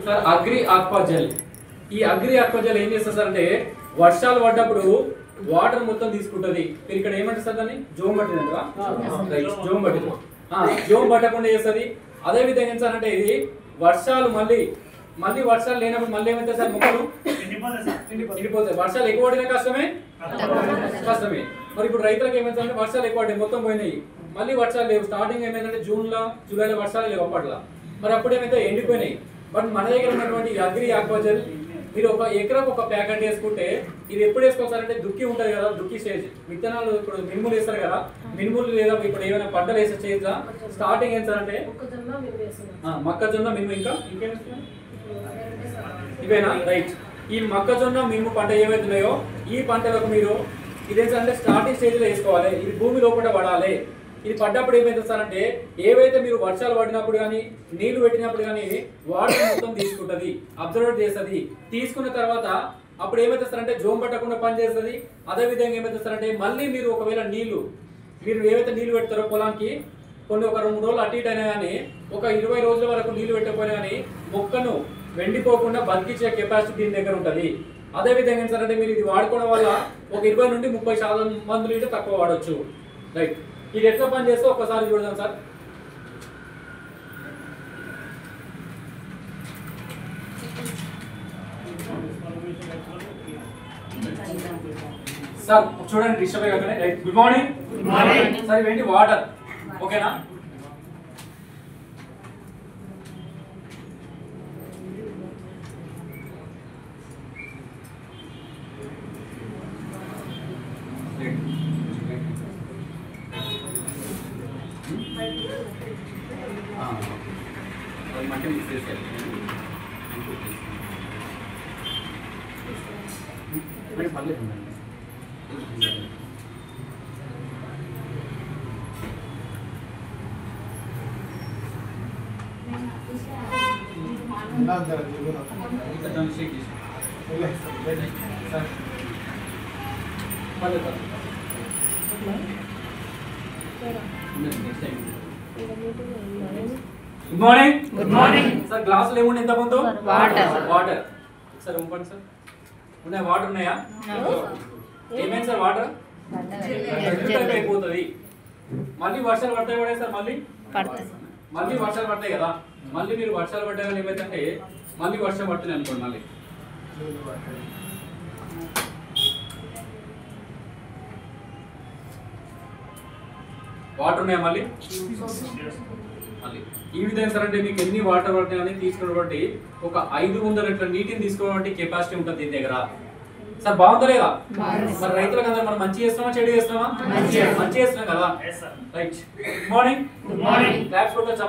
Sir agri aqua gel. ఈ agri aqua gel ఏం చేస్తుంది సార్ అంటే వర్షాలు పడ్డప్పుడు వాటర్ మొత్తం తీసుకుంటది. మీరు ఇక్కడ ఏమంటారు సార్ దాన్ని జోమ్ పట్టిందంట, జోమ్ పట్టింది. జోమ్ పట్టకుండా చేస్తుంది. అదే విధంగా ఏం సార్ అంటే ఇది వర్షాలు మళ్ళీ వర్షాలు లేనప్పుడు మళ్ళీ ఏమైతే సార్ మొక్కలు ఎండిపోతాయి. వర్షాలు ఎక్కువ పడినా కష్టమే. మరి ఇప్పుడు రైతులకు ఏమైందంటే వర్షాలు ఎక్కువ పడ్డాయి, మొత్తం పోయినాయి. మళ్ళీ వర్షాలు లేవు. స్టార్టింగ్ ఏమైందంటే జూన్లో జూలైలో వర్షాలు లేవు అప్పట్లో. మరి అప్పుడు ఏమైతే ఎండిపోయినాయి. బట్ మన దగ్గర ఉన్నటువంటి అగ్రి ఆక్వా జెల్ మీరు ఒక ఎకరకు ఒక ప్యాకెట్ వేసుకుంటే ఇది ఎప్పుడు వేసుకోవాలంటే దుక్కి ఉంటుంది కదా, దుక్కి స్టేజ్ విత్తనాలు ఇప్పుడు మినుములు వేస్తారు కదా, మినుములు లేదా ఇప్పుడు ఏమైనా పంటలు వేసే స్టేజ్ స్టార్టింగ్ ఏం సార్ అంటే మొక్కజొన్న మినుము ఇంకేం ఇవేనా రైట్. ఈ మొక్కజొన్న మినుము పంట ఏవైతున్నాయో ఈ పంటలకు మీరు ఇదేంటంటే స్టార్టింగ్ స్టేజ్ లో వేసుకోవాలి. ఇది భూమి లోపల పడాలి. ఇది పడ్డప్పుడు ఏమైతే సార్ అంటే ఏవైతే మీరు వర్షాలు పడినప్పుడు కానీ నీళ్లు పెట్టినప్పుడు కానీ వాటర్ మొత్తం తీసుకుంటుంది, అబ్జర్వ్ చేస్తుంది. తీసుకున్న తర్వాత అప్పుడు ఏమైతే సార్ అంటే జోమ్ పట్టకుండా పనిచేస్తుంది. అదేవిధంగా ఏమైతే సార్ అంటే మళ్ళీ మీరు ఒకవేళ మీరు ఏవైతే నీళ్లు పెడతారో పొలానికి కొన్ని ఒక 2 రోజులు అటు ఇటు అయినా కానీ ఒక 20 రోజుల వరకు నీళ్లు పెట్టకపోయినా కానీ మొక్కను వెండిపోకుండా బతికించే కెపాసిటీ దీని దగ్గర ఉంటుంది. అదేవిధంగా ఏం సార్ అంటే మీరు ఇది వాడుకోవడం వల్ల ఒక 20 నుండి 30% మందులు ఇటు తక్కువ వాడవచ్చు. రైట్. ఇది ఎట్లా పని చేస్తే ఒక్కసారి చూడదాం సార్. సార్ చూడండి డిస్టర్బ్ అయ్యాకనే. రైట్. Good morning. సార్ ఇవేంటి వాటర్ ఓకేనా? మట్టి మిక్స్ చేసేయాలి. పర్లేదు good morning. Good morning sir. గ్లాసులు ఏముండే ఇంత ముందు? వాటర్. సార్ ఉంపండి సార్. ఉన్నాయి వాటర్ ఉన్నాయా? ఏమైంది సార్ వాటర్ అయిపోతుంది. మళ్ళీ వర్షాలు పడతాయి కూడా సార్. మళ్ళీ వర్షాలు పడతాయి కదా. మళ్ళీ మీరు వర్షాలు పడ్డా కానీ ఏమైందంటే మళ్ళీ వర్షం పడుతుంది అనుకోండి. మళ్ళీ వాటర్ ఉన్నాయా? మళ్ళీ ఈ విధంగా సార్ అంటే మీకు ఎన్ని వాటర్ పడతాయి అని తీసుకున్నటువంటి ఒక 500 లీటర్ల నీటిని తీసుకోవడానికి కెపాసిటీ ఉంటుంది దీని దగ్గర. సార్ బాగుందా లేదా? మరి రైతులకు అందరూ మనం మంచి చేస్తున్నామా చెడు చేస్తున్నామా? మంచి చేస్తున్నాం కదా. రైట్. Good morning. క్లాప్స్ కొట్టొచ్చు.